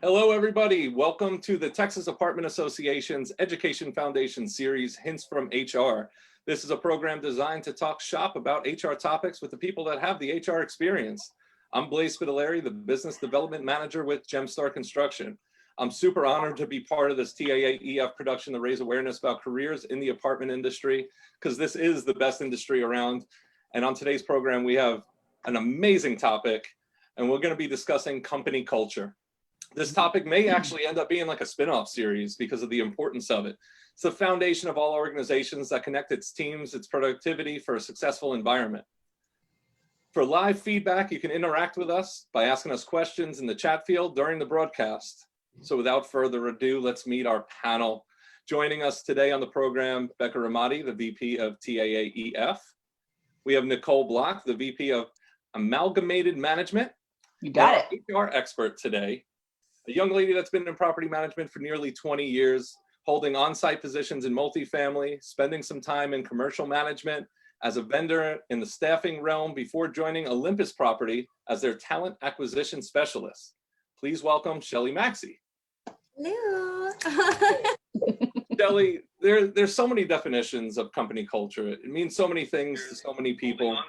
Hello, everybody. Welcome to the Texas Apartment Association's Education Foundation series, Hints from HR. This is a program designed to talk shop about HR topics with the people that have the HR experience. I'm Blaise, Spitaleri, the Business Development Manager with Gemstar Construction. I'm super honored to be part of this TAA-EF production to raise awareness about careers in the apartment industry, because this is the best industry around. And on today's program, we have an amazing topic, and we're going to be discussing company culture. This topic may actually end up being like a spin-off series because of the importance of it. It's the foundation of all organizations that connect its teams, its productivity for a successful environment. For live feedback, you can interact with us by asking us questions in the chat field during the broadcast. So without further ado, let's meet our panel. Joining us today on the program, Becca Ramadi, the VP of TAA-EF. We have Nicolle Block, the VP of Amalgamated Management. You got it. HR expert today. A young lady that's been in property management for nearly 20 years, holding on-site positions in multifamily, spending some time in commercial management as a vendor in the staffing realm before joining Olympus Property as their talent acquisition specialist. Please welcome Shelley Maxey. Hello. Shelley, there's so many definitions of company culture. It means so many things to so many people.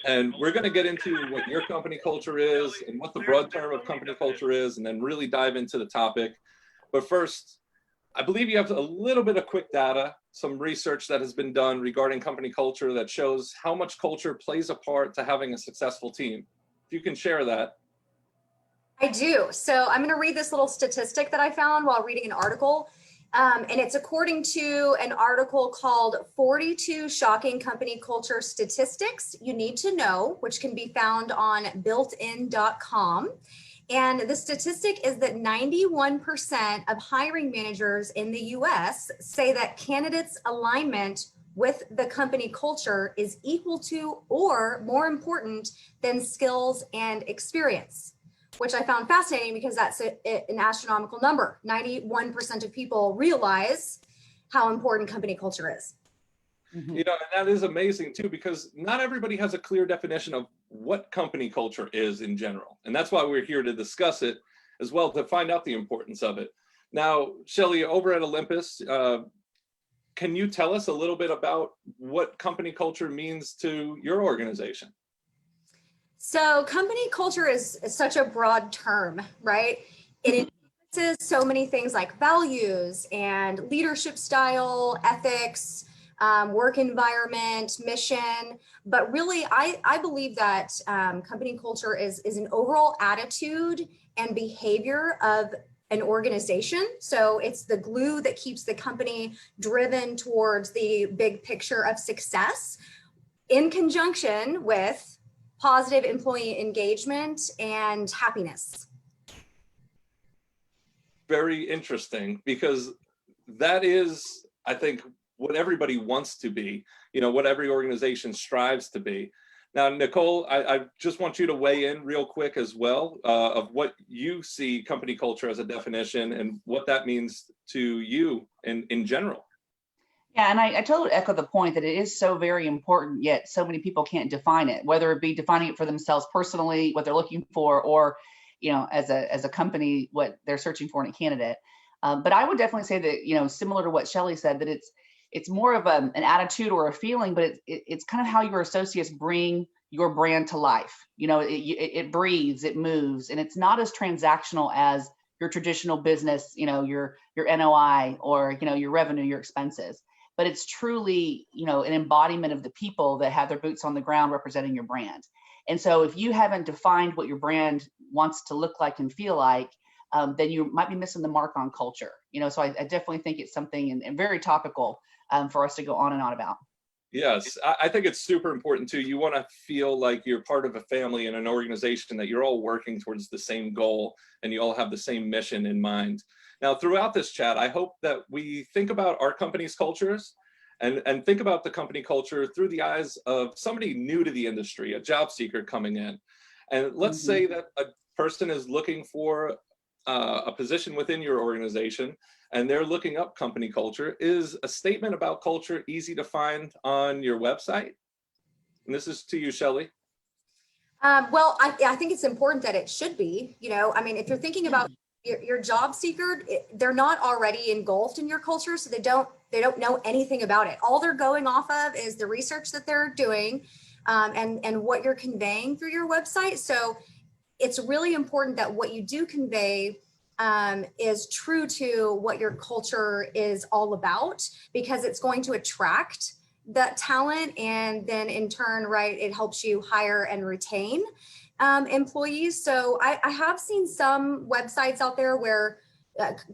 And we're going to get into what your company culture is and what the broad term of company culture is, and then really dive into the topic. But first, I believe you have a little bit of quick data, some research that has been done regarding company culture that shows how much culture plays a part to having a successful team. If you can share that. I do. So I'm going to read this little statistic that I found while reading an article. And it's according to an article called 42 Shocking Company Culture Statistics You Need to Know, which can be found on builtin.com. And the statistic is that 91% of hiring managers in the US say that candidates' alignment with the company culture is equal to or more important than skills and experience, which I found fascinating because that's an astronomical number. 91% of people realize how important company culture is. You know, and that is amazing too, because not everybody has a clear definition of what company culture is in general. And that's why we're here to discuss it as well, to find out the importance of it. Now, Shelley, over at Olympus, can you tell us a little bit about what company culture means to your organization? So company culture is such a broad term, right? It encompasses so many things like values and leadership style, ethics, work environment, mission. But really, I believe that company culture is an overall attitude and behavior of an organization. So it's the glue that keeps the company driven towards the big picture of success in conjunction with positive employee engagement and happiness. Very interesting, because that is, I think, what everybody wants to be, you know, what every organization strives to be. Now, Nicolle, I just want you to weigh in real quick as well of what you see company culture as a definition and what that means to you in general. Yeah, and I totally echo the point that it is so very important, yet so many people can't define it, whether it be defining it for themselves personally, what they're looking for, or, you know, as a company, what they're searching for in a candidate. But I would definitely say that, you know, similar to what Shelley said, that it's more of an attitude or a feeling, but it's kind of how your associates bring your brand to life. You know, it breathes, it moves, and it's not as transactional as your traditional business, you know, your NOI or, you know, your revenue, your expenses. But it's truly, you know, an embodiment of the people that have their boots on the ground representing your brand. And so if you haven't defined what your brand wants to look like and feel like, then you might be missing the mark on culture. You know, so I definitely think it's something and very topical for us to go on and on about. Yes, I think it's super important too. You want to feel like you're part of a family and an organization, that you're all working towards the same goal and you all have the same mission in mind. Now, throughout this chat, I hope that we think about our company's cultures and think about the company culture through the eyes of somebody new to the industry, a job seeker coming in. And let's say that a person is looking for a position within your organization and they're looking up company culture. Is a statement about culture easy to find on your website? And this is to you, Shelley. Well, I think it's important that it should be, you know, I mean, if you're thinking about your job seeker, they're not already engulfed in your culture, so they don't know anything about it. All they're going off of is the research that they're doing, and what you're conveying through your website. So it's really important that what you do convey is true to what your culture is all about, because it's going to attract that talent, and then in turn, right, it helps you hire and retain employees. So I have seen some websites out there where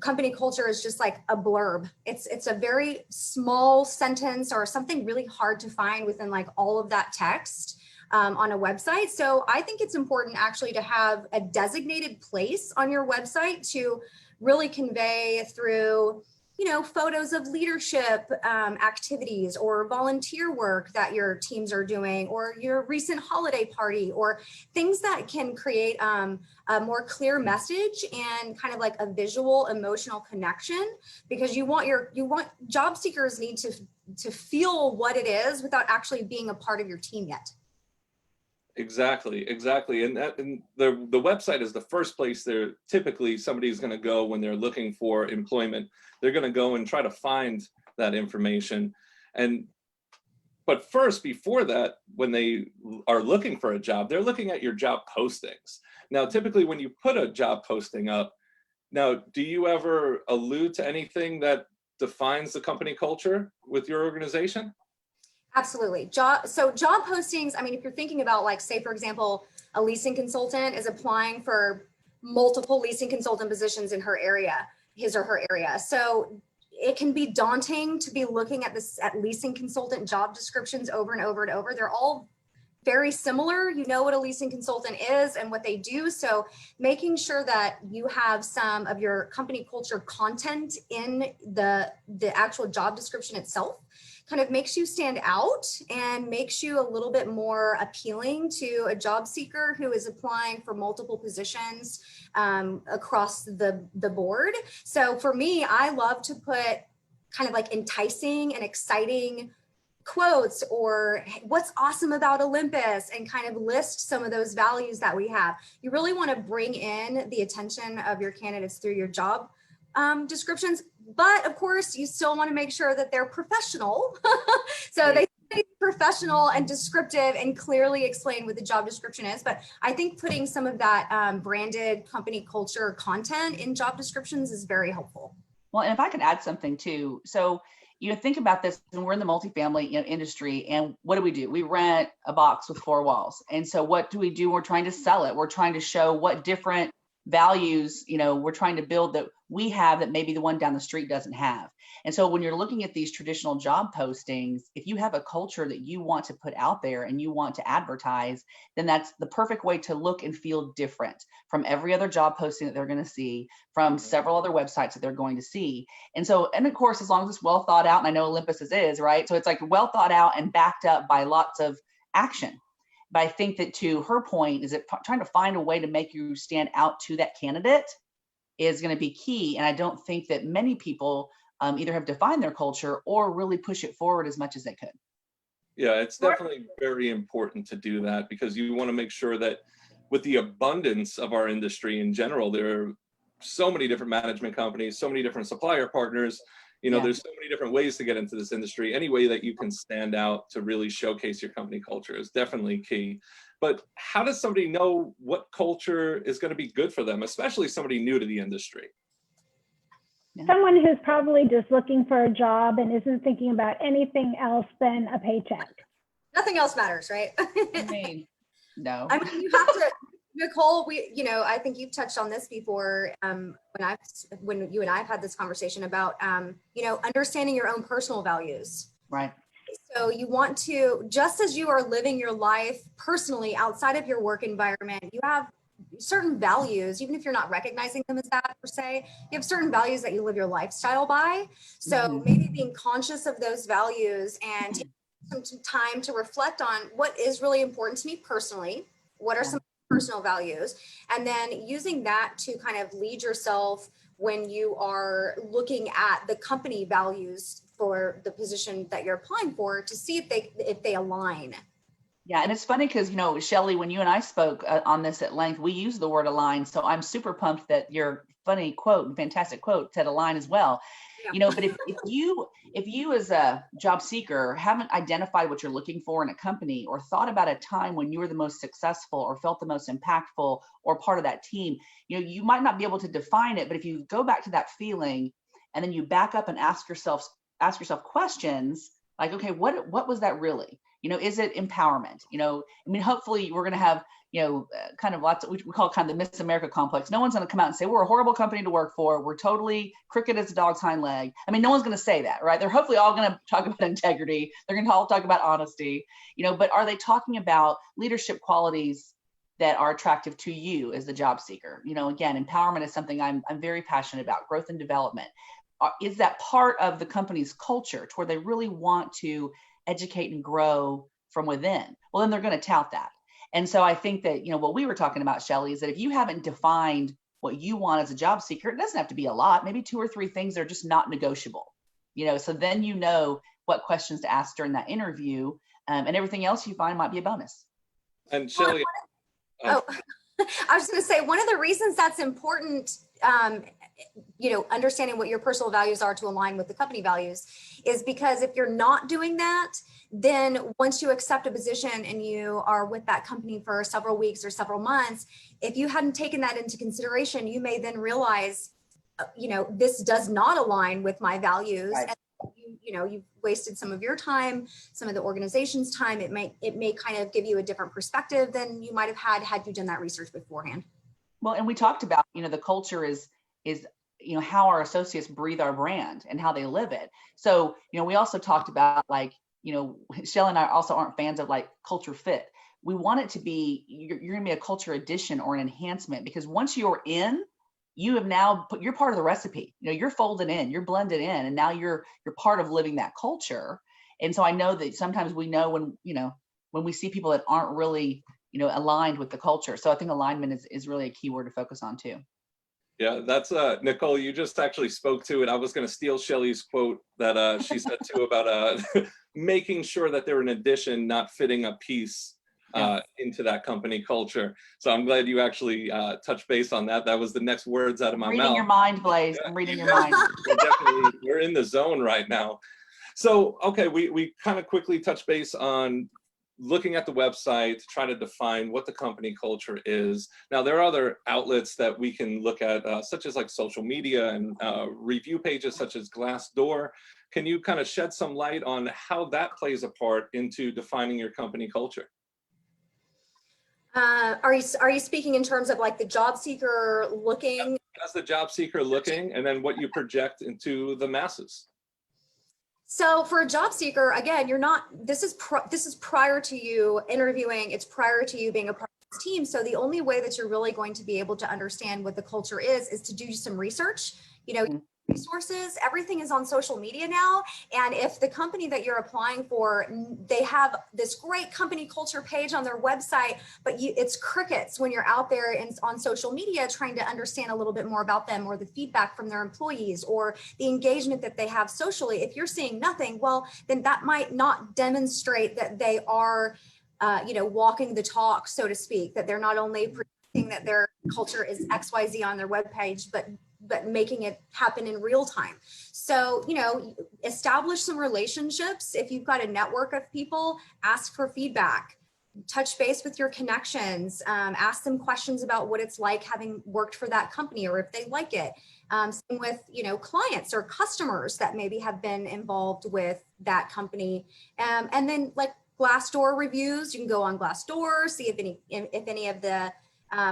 company culture is just like a blurb. It's a very small sentence or something really hard to find within like all of that text on a website. So I think it's important actually to have a designated place on your website to really convey through, you know, photos of leadership activities or volunteer work that your teams are doing, or your recent holiday party, or things that can create a more clear message and kind of like a visual emotional connection, because you want job seekers need to feel what it is without actually being a part of your team yet. Exactly. And the website is the first place typically somebody's going to go when they're looking for employment. They're going to go and try to find that information. But first, before that, when they are looking for a job, they're looking at your job postings. Now, typically when you put a job posting up, now, do you ever allude to anything that defines the company culture with your organization? Absolutely. Job postings, I mean, if you're thinking about, like, say, for example, a leasing consultant is applying for multiple leasing consultant positions in her area, his or her area. So it can be daunting to be looking at leasing consultant job descriptions over and over and over. They're all very similar. You know what a leasing consultant is and what they do. So making sure that you have some of your company culture content in the actual job description itself kind of makes you stand out and makes you a little bit more appealing to a job seeker who is applying for multiple positions across the board. So for me, I love to put kind of like enticing and exciting quotes, or what's awesome about Olympus, and kind of list some of those values that we have. You really want to bring in the attention of your candidates through your job descriptions, but of course you still want to make sure that they're professional. So they be professional and descriptive and clearly explain what the job description is. But I think putting some of that branded company culture content in job descriptions is very helpful. Well, and if I could add something too. So, think about this, and we're in the multifamily industry, and what do? We rent a box with 4 walls. And so what do? We're trying to sell it. We're trying to show what different values, we're trying to build that we have that maybe the one down the street doesn't have. And so when you're looking at these traditional job postings, if you have a culture that you want to put out there and you want to advertise, then that's the perfect way to look and feel different from every other job posting that they're going to see, from several other websites that they're going to see. And so, and of course, as long as it's well thought out, and I know Olympus is, right? So it's like well thought out and backed up by lots of action. But I think that, to her point, is that trying to find a way to make you stand out to that candidate is going to be key. And I don't think that many people either have defined their culture or really push it forward as much as they could. Yeah, it's definitely very important to do that, because you want to make sure that with the abundance of our industry in general, there are so many different management companies, so many different supplier partners. There's so many different ways to get into this industry. Any way that you can stand out to really showcase your company culture is definitely key. But how does somebody know what culture is going to be good for them, especially somebody new to the industry? Someone who's probably just looking for a job and isn't thinking about anything else than a paycheck. Nothing else matters, right? No. I mean, you have to, Nicolle, I think you've touched on this before when you and I have had this conversation about, understanding your own personal values. Right. So you want to, just as you are living your life personally outside of your work environment, you have certain values, even if you're not recognizing them as that per se, you have certain values that you live your lifestyle by. So maybe being conscious of those values and taking some time to reflect on what is really important to me personally, what are some personal values, and then using that to kind of lead yourself when you are looking at the company values for the position that you're applying for, to see if they align. Yeah, and it's funny because, Shelley, when you and I spoke on this at length, we used the word align. So I'm super pumped that your funny quote and fantastic quote said align as well. Yeah. But if you as a job seeker haven't identified what you're looking for in a company or thought about a time when you were the most successful or felt the most impactful or part of that team, you might not be able to define it, but if you go back to that feeling and then you back up and ask yourself questions like, okay, what was that really? Is it empowerment? Hopefully we're going to have, kind of lots of, we call it kind of the Miss America complex. No one's going to come out and say, we're a horrible company to work for. We're totally crooked as a dog's hind leg. No one's going to say that, right? They're hopefully all going to talk about integrity. They're going to all talk about honesty, but are they talking about leadership qualities that are attractive to you as the job seeker? Again, empowerment is something I'm very passionate about, growth and development. Is that part of the company's culture to where they really want to educate and grow from within? Well, then they're going to tout that. And so I think that, what we were talking about, Shelley, is that if you haven't defined what you want as a job seeker, it doesn't have to be a lot, maybe 2 or 3 things that are just not negotiable, so then what questions to ask during that interview, and everything else you find might be a bonus. And Shelley, I was going to say, one of the reasons that's important, understanding what your personal values are to align with the company values, is because if you're not doing that, then once you accept a position and you are with that company for several weeks or several months, if you hadn't taken that into consideration, you may then realize, this does not align with my values. Right. And you've wasted some of your time, some of the organization's time. It may kind of give you a different perspective than you might have had you done that research beforehand. Well, and we talked about, the culture is how our associates breathe our brand and how they live it. So, we also talked about Shelley and I also aren't fans of culture fit. We want it to be, you're going to be a culture addition or an enhancement, because once you're in, you have now you're part of the recipe. You're folded in, you're blended in, and now you're part of living that culture. And so I know that sometimes we know when we see people that aren't really, aligned with the culture. So I think alignment is really a key word to focus on too. Yeah, that's Nicolle, you just actually spoke to it. I was going to steal Shelley's quote that she said too about making sure that they're an addition, not fitting a piece into that company culture. So I'm glad you actually touched base on that. That was the next words out of my mouth. Reading your mind, Blaise. I'm reading your mind. We're in the zone right now. So, okay, we kind of quickly touched base on looking at the website to try to define what the company culture is. Now, there are other outlets that we can look at, such as social media and review pages such as Glassdoor. Can you kind of shed some light on how that plays a part into defining your company culture? Are you speaking in terms of the job seeker looking? As the job seeker looking, and then what you project into the masses. So for a job seeker, again, this is prior to you interviewing, it's prior to you being a part of this team. So the only way that you're really going to be able to understand what the culture is to do some research, resources. Everything is on social media now. And if the company that you're applying for, they have this great company culture page on their website, but it's crickets when you're out there and on social media trying to understand a little bit more about them, or the feedback from their employees, or the engagement that they have socially. If you're seeing nothing, well, then that might not demonstrate that they are, walking the talk, so to speak, that they're not only predicting that their culture is XYZ on their webpage, but making it happen in real time. So, establish some relationships. If you've got a network of people, ask for feedback, touch base with your connections, ask them questions about what it's like having worked for that company, or if they like it. Same with, clients or customers that maybe have been involved with that company. And then Glassdoor reviews, you can go on Glassdoor, see if any of the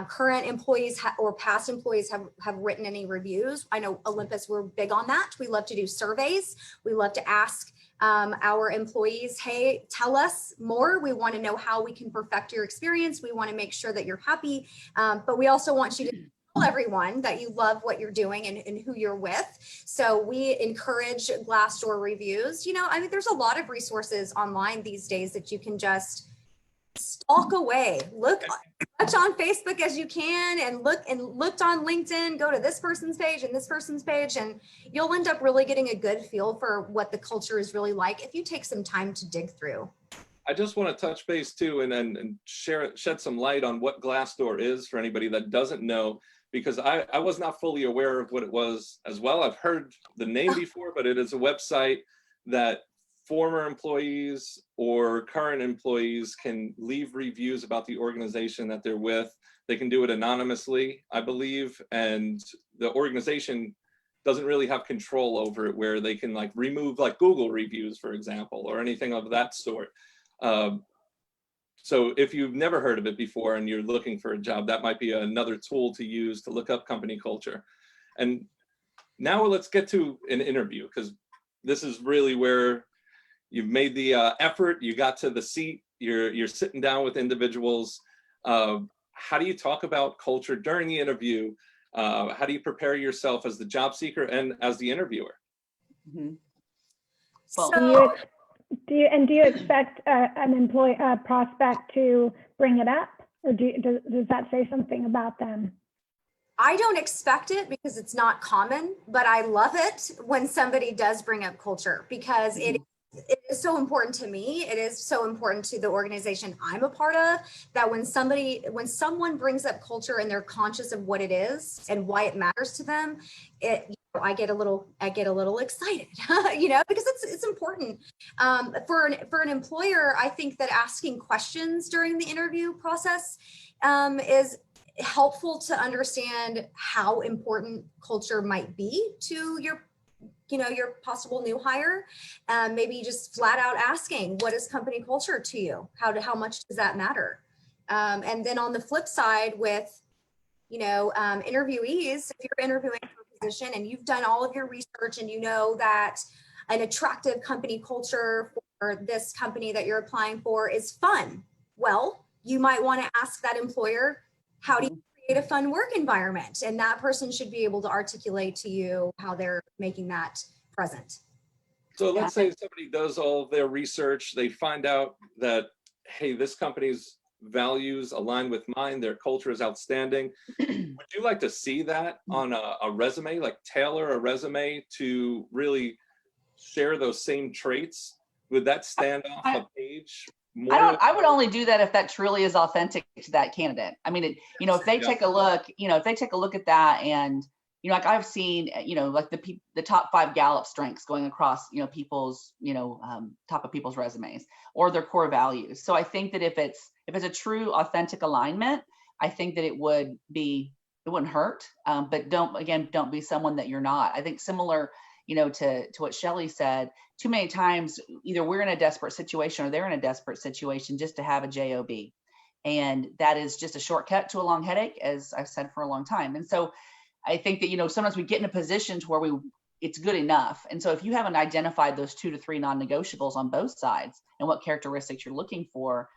current employees or past employees have written any reviews. I know Olympus, we're big on that. We love to do surveys. We love to ask our employees, hey, tell us more. We want to know how we can perfect your experience. We want to make sure that you're happy, but we also want you to tell everyone that you love what you're doing and who you're with. So we encourage Glassdoor reviews. There's a lot of resources online these days that you can just stalk away, look as much on Facebook as you can, and looked on LinkedIn, go to this person's page and this person's page, and you'll end up really getting a good feel for what the culture is really like if you take some time to dig through. I just want to touch base too and shed some light on what Glassdoor is for anybody that doesn't know, because I was not fully aware of what it was as well. I've heard the name before, but it is a website that former employees or current employees can leave reviews about the organization that they're with. They can do it anonymously, I believe, and the organization doesn't really have control over it, where they can like remove like Google reviews, for example, or anything of that sort. So if you've never heard of it before and you're looking for a job, that might be another tool to use to look up company culture. And now let's get to an interview, because this is really where you've made the effort, you got to the seat, you're sitting down with individuals. How do you talk about culture during the interview? How do you prepare yourself as the job seeker and as the interviewer? Mm-hmm. Well, do you expect a prospect to bring it up, or does that say something about them? I don't expect it because it's not common, but I love it when somebody does bring up culture, because it is so important to me. It is so important to the organization I'm a part of, that when someone brings up culture and they're conscious of what it is and why it matters to them, I get a little excited, because it's important. For an employer, I think that asking questions during the interview process is helpful to understand how important culture might be to your possible new hire. Maybe just flat out asking, what is company culture to you? How much does that matter? And then on the flip side with, interviewees, if you're interviewing for a position and you've done all of your research and you know that an attractive company culture for this company that you're applying for is fun, well, you might want to ask that employer, how do you create a fun work environment? And that person should be able to articulate to you how they're making that present. So let's say somebody does all of their research, they find out that, hey, this company's values align with mine, their culture is outstanding. Would you like to see that on a resume, like tailor a resume to really share those same traits? Would that stand off a page more? I would only do that if that truly is authentic to that candidate. I mean, if they take a look, if they take a look at that, and like I've seen, like the top 5 Gallup strengths going across, people's, top of people's resumes or their core values. So I think that if it's a true authentic alignment, I think that it wouldn't hurt. But don't be someone that you're not. I think similar, to what Shelley said, too many times, either we're in a desperate situation or they're in a desperate situation just to have a job. And that is just a shortcut to a long headache, as I've said for a long time. And so I think that, sometimes we get in a position to where it's good enough. And so if you haven't identified those 2 to 3 non-negotiables on both sides and what characteristics you're looking for,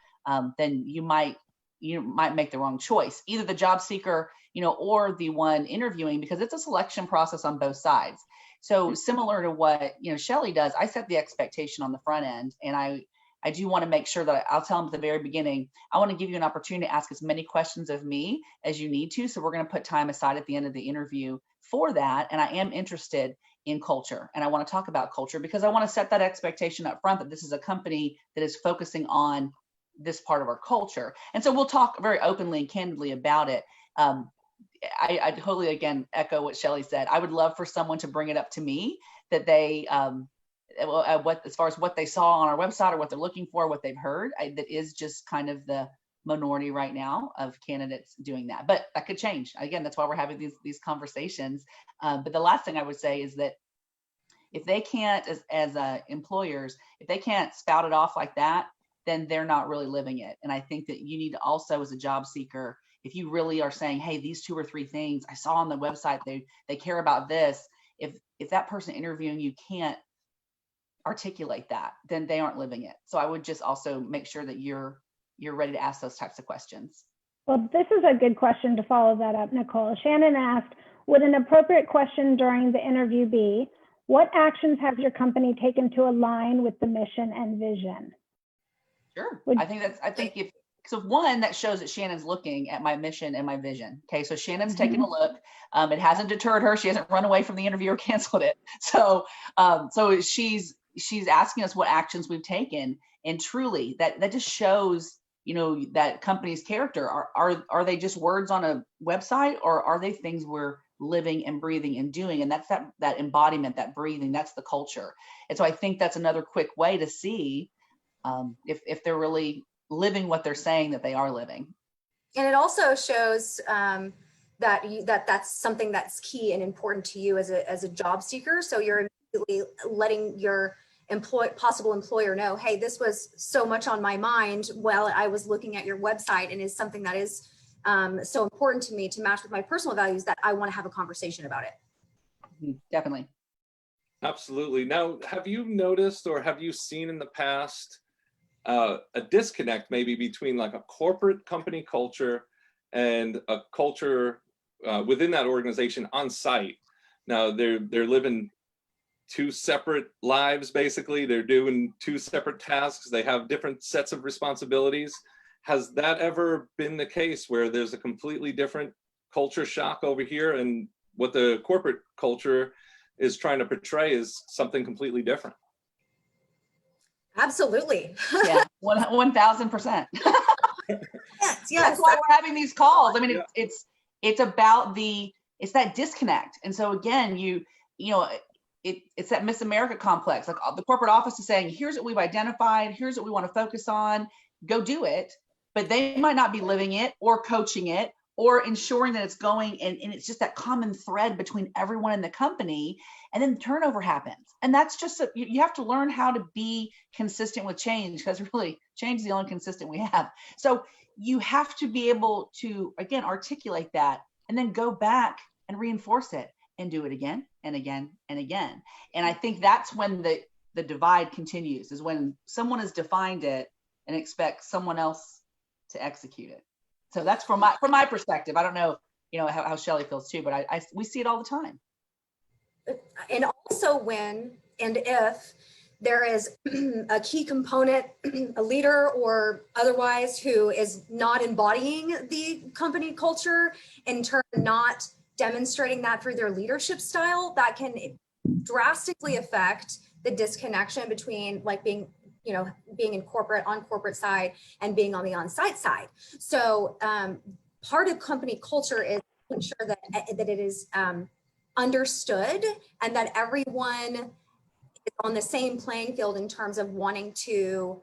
then you might make the wrong choice, either the job seeker, or the one interviewing, because it's a selection process on both sides. So similar to what, Shelley does, I set the expectation on the front end, and I do want to make sure that I'll tell them at the very beginning, I want to give you an opportunity to ask as many questions of me as you need to. So we're going to put time aside at the end of the interview for that. And I am interested in culture, and I want to talk about culture because I want to set that expectation up front that this is a company that is focusing on this part of our culture. And so we'll talk very openly and candidly about it. I totally, again, echo what Shelley said. I would love for someone to bring it up to me that they, as far as what they saw on our website or what they're looking for, what they've heard, that is just kind of the minority right now of candidates doing that. But that could change. Again, that's why we're having these conversations. But the last thing I would say is that if they can't, as employers, if they can't spout it off like that, then they're not really living it. And I think that you need to also, as a job seeker, if you really are saying, hey, these 2 or 3 things I saw on the website, they care about this. If that person interviewing you can't articulate that, then they aren't living it. So I would just also make sure that you're ready to ask those types of questions. Well, this is a good question to follow that up, Nicolle. Shannon asked, would an appropriate question during the interview be, what actions has your company taken to align with the mission and vision? Sure. So one, that shows that Shannon's looking at my mission and my vision. Okay, so Shannon's taking a look. It hasn't deterred her. She hasn't run away from the interview or canceled it. So she's asking us what actions we've taken. And truly, that just shows, that company's character. Are they just words on a website, or are they things we're living and breathing and doing? And that's that embodiment, that breathing, that's the culture. And so I think that's another quick way to see if they're really living what they're saying that they are living. And it also shows that's something that's key and important to you as a job seeker. So you're immediately letting your possible employer know, hey, this was so much on my mind while I was looking at your website, and is something that is so important to me to match with my personal values that I want to have a conversation about it. Definitely. Absolutely. Now, have you noticed, or have you seen in the past a disconnect maybe between like a corporate company culture and a culture within that organization on site? Now they're living two separate lives, basically. They're doing two separate tasks. They have different sets of responsibilities. Has that ever been the case where there's a completely different culture shock over here, and what the corporate culture is trying to portray is something completely different? Absolutely. Yeah, 1000%. Yes. That's why we're having these calls. I mean, it's about it's that disconnect. And so again, it's that Miss America complex. Like the corporate office is saying, here's what we've identified, here's what we want to focus on, go do it. But they might not be living it or coaching it or ensuring that it's going, and it's just that common thread between everyone in the company, and then turnover happens. And that's just, you have to learn how to be consistent with change, because really change is the only consistent we have. So you have to be able to, again, articulate that and then go back and reinforce it and do it again and again and again. And I think that's when the divide continues, is when someone has defined it and expects someone else to execute it. So that's from my perspective. I don't know, how Shelley feels too, but we see it all the time. And also when and if there is a key component, a leader or otherwise, who is not embodying the company culture, in turn not demonstrating that through their leadership style, that can drastically affect the disconnection between like being in on corporate side and being on the on-site side. So part of company culture is to ensure that it is understood and that everyone is on the same playing field in terms of wanting to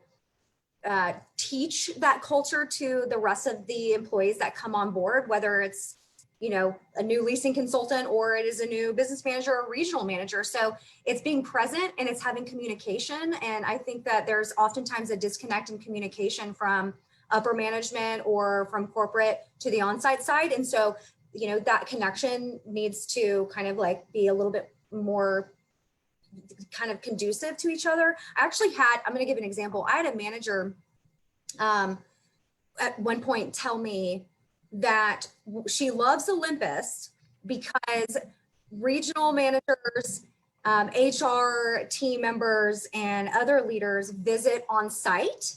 teach that culture to the rest of the employees that come on board, whether it's a new leasing consultant or it is a new business manager or regional manager. So it's being present and it's having communication. And I think that there's oftentimes a disconnect in communication from upper management or from corporate to the on-site side. And so, that connection needs to kind of like be a little bit more kind of conducive to each other. I'm going to give an example. I had a manager at one point tell me that she loves Olympus because regional managers, HR team members, and other leaders visit on site.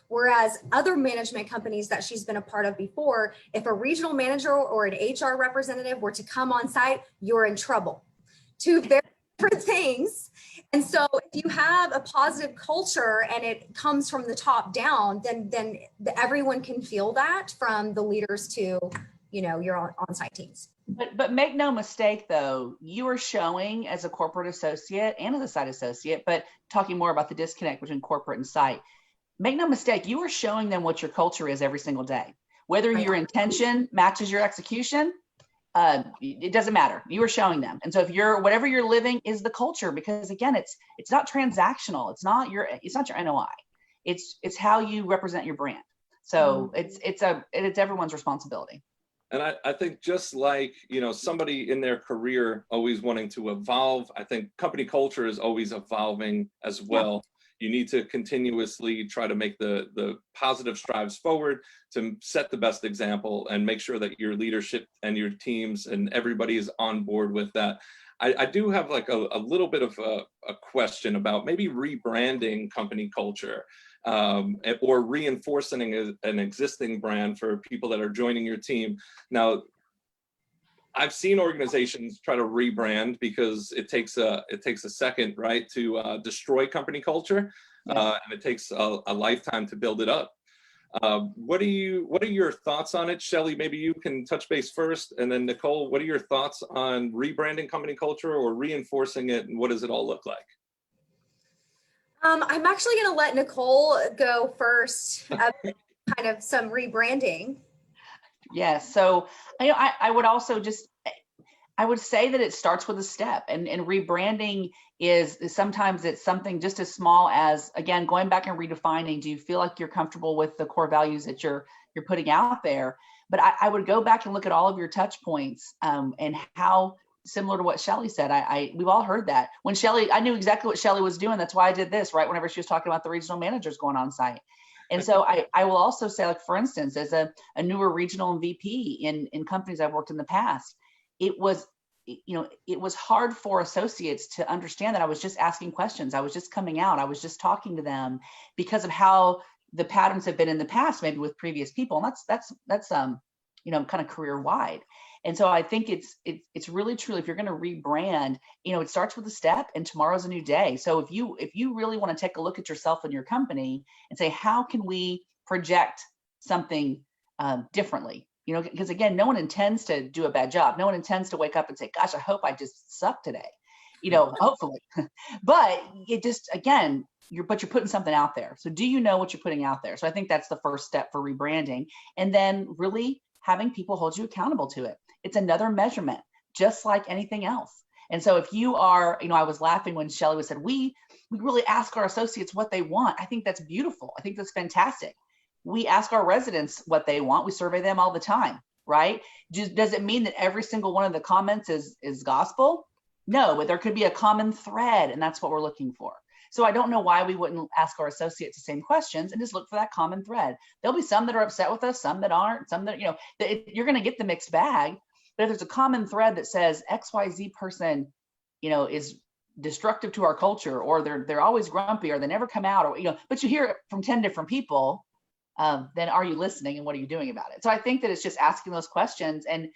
Whereas other management companies that she's been a part of before, if a regional manager or an HR representative were to come on site, you're in trouble. Two very different things. And so if you have a positive culture and it comes from the top down, then everyone can feel that, from the leaders to, your on-site teams. But make no mistake, though, you are showing as a corporate associate and as a site associate, but talking more about the disconnect between corporate and site, make no mistake, you are showing them what your culture is every single day. Whether your intention matches your execution, it doesn't matter. You are showing them. And so if whatever you're living is the culture, because again, it's not transactional. It's not your NOI. It's how you represent your brand. So it's everyone's responsibility. And I think just like, somebody in their career always wanting to evolve, I think company culture is always evolving as well. Yeah. You need to continuously try to make the positive strides forward to set the best example and make sure that your leadership and your teams and everybody is on board with that. I do have like a little bit of a question about maybe rebranding company culture or reinforcing an existing brand for people that are joining your team. Now, I've seen organizations try to rebrand because it takes a second, right, to destroy company culture, and it takes a lifetime to build it up. What are your thoughts on it? Shelley, maybe you can touch base first, and then Nicolle, what are your thoughts on rebranding company culture or reinforcing it, and what does it all look like? I'm actually going to let Nicolle go first, kind of some rebranding. Yes. So I would also I would say that it starts with a step, and rebranding is sometimes it's something just as small as, again, going back and redefining. Do you feel like you're comfortable with the core values that you're putting out there? But I would go back and look at all of your touch points, and how similar to what Shelley said. We've all heard that. When Shelley, I knew exactly what Shelley was doing. That's why I did this, right? Whenever she was talking about the regional managers going on site. And so I will also say, like, for instance, as a newer regional and VP in companies I've worked in the past, it was hard for associates to understand that I was just asking questions. I was just coming out. I was just talking to them because of how the patterns have been in the past, maybe with previous people. And that's kind of career wide. And so I think it's really truly, if you're going to rebrand, it starts with a step, and tomorrow's a new day. So if you really want to take a look at yourself and your company and say, how can we project something differently? Because again, no one intends to do a bad job. No one intends to wake up and say, gosh, I hope I just suck today, hopefully. But it just, again, you're putting something out there. So do you know what you're putting out there? So I think that's the first step for rebranding. And then really having people hold you accountable to it. It's another measurement, just like anything else. And so if you are, I was laughing when Shelley said, we really ask our associates what they want. I think that's beautiful. I think that's fantastic. We ask our residents what they want. We survey them all the time, right? Does it mean that every single one of the comments is gospel? No, but there could be a common thread, and that's what we're looking for. So I don't know why we wouldn't ask our associates the same questions and just look for that common thread. There'll be some that are upset with us, some that aren't, some that, you're going to get the mixed bag. But if there's a common thread that says XYZ person, is destructive to our culture, or they're always grumpy, or they never come out, or, but you hear it from 10 different people, then are you listening, and what are you doing about it? So I think that it's just asking those questions, and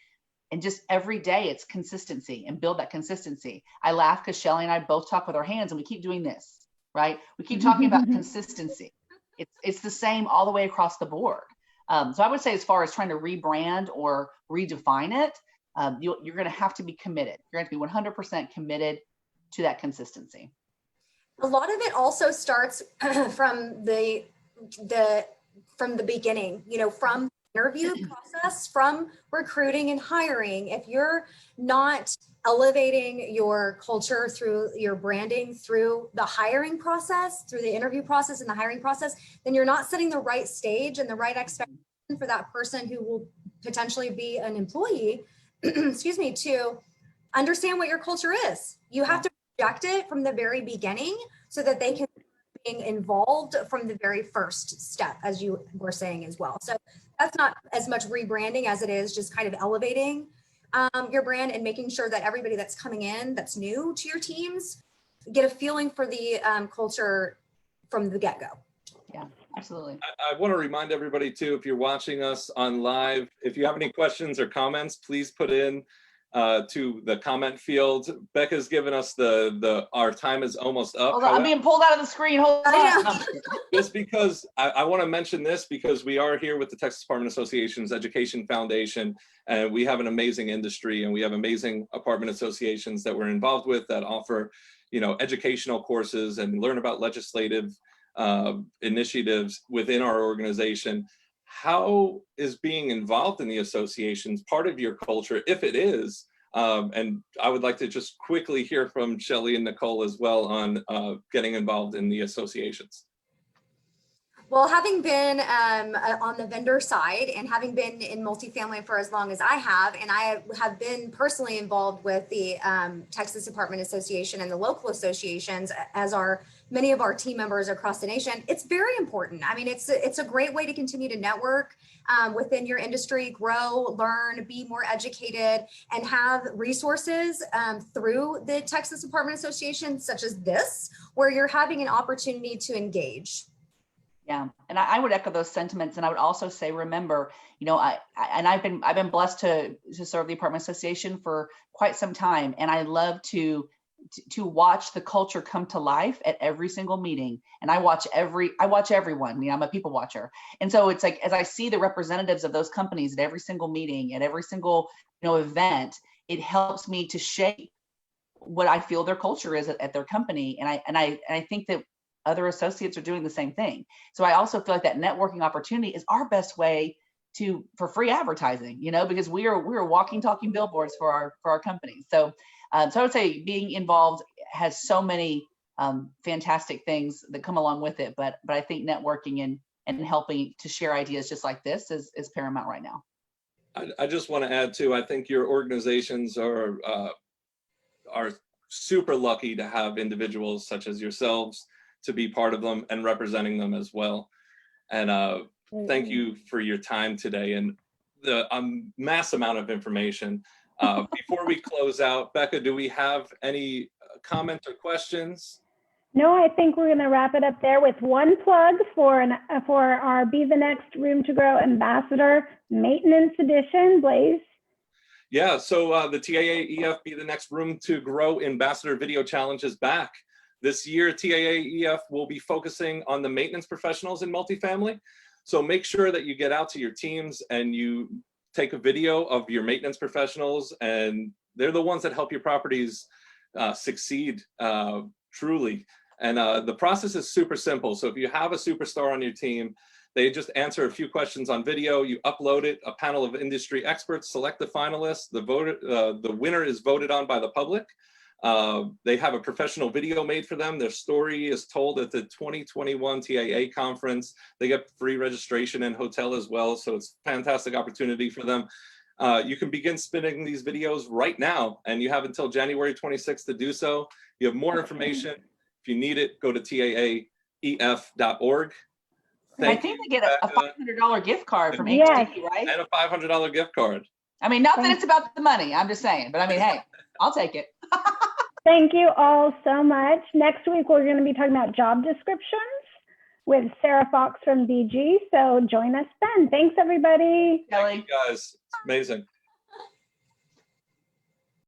just every day it's consistency, and build that consistency. I laugh because Shelley and I both talk with our hands, and we keep doing this, right? We keep talking about consistency. It's the same all the way across the board. So I would say, as far as trying to rebrand or redefine it, you're going to have to be committed. You're going to be 100% committed to that consistency. A lot of it also starts from the beginning, from the interview process, from recruiting and hiring. If you're not elevating your culture through your branding, through the hiring process, through the interview process and the hiring process, then you're not setting the right stage and the right expectation for that person who will potentially be an employee, excuse me, to understand what your culture is. You have to project it from the very beginning so that they can being involved from the very first step, as you were saying as well. So that's not as much rebranding as it is just kind of elevating your brand and making sure that everybody that's coming in, that's new to your teams, get a feeling for the culture from the get-go. Yeah, absolutely. I want to remind everybody too, if you're watching us on live, if you have any questions or comments, please put in to the comment field. Becca's given us our time is almost up. Hold on, I'm being pulled out of the screen. Hold on. Just because I want to mention this, because we are here with the Texas Apartment Association's Education Foundation, and we have an amazing industry, and we have amazing apartment associations that we're involved with that offer, educational courses and learn about legislative initiatives within our organization. How is being involved in the associations part of your culture, if it is? And I would like to just quickly hear from Shelley and Nicolle as well on getting involved in the associations. Well, having been on the vendor side and having been in multifamily for as long as I have, and I have been personally involved with the Texas Apartment Association and the local associations, as are many of our team members across the nation, it's very important. I mean, it's a great way to continue to network within your industry, grow, learn, be more educated, and have resources through the Texas Apartment Association, such as this, where you're having an opportunity to engage. Yeah, and I would echo those sentiments, and I would also say, remember, I've been blessed to serve the apartment association for quite some time, and I love to watch the culture come to life at every single meeting. And I watch everyone. I'm a people watcher, and so it's like as I see the representatives of those companies at every single meeting, at every single event, it helps me to shape what I feel their culture is at their company, and I think that other associates are doing the same thing. So I also feel like that networking opportunity is our best way for free advertising, because we are walking, talking billboards for our companies. So I would say being involved has so many fantastic things that come along with it. But I think networking and helping to share ideas just like this is paramount right now. I just want to add too, I think your organizations are super lucky to have individuals such as yourselves to be part of them and representing them as well. And thank you for your time today and the mass amount of information. Before we close out, Becca, do we have any comments or questions? No, I think we're going to wrap it up there with one plug for our Be the Next Room to Grow Ambassador Maintenance Edition. Blaise? Yeah, so the TAAEF Be the Next Room to Grow Ambassador Video Challenge is back. This year, TAAEF will be focusing on the maintenance professionals in multifamily. So make sure that you get out to your teams and you take a video of your maintenance professionals, and they're the ones that help your properties succeed truly. And the process is super simple. So if you have a superstar on your team, they just answer a few questions on video, you upload it, a panel of industry experts select the finalists, the winner is voted on by the public. They have a professional video made for them. Their story is told at the 2021 TAA conference. They get free registration and hotel as well. So it's a fantastic opportunity for them. You can begin spinning these videos right now, and you have until January 26th to do so. You have more information. If you need it, go to TAAEF.org. I think they get a $500 gift card from HD, right? And a $500 gift card. I mean, not that it's about the money, I'm just saying, but I mean, hey, I'll take it. Thank you all so much. Next week, we're going to be talking about job descriptions with Sarah Fox from DG. So join us then. Thanks, everybody. Thank you guys. It's amazing.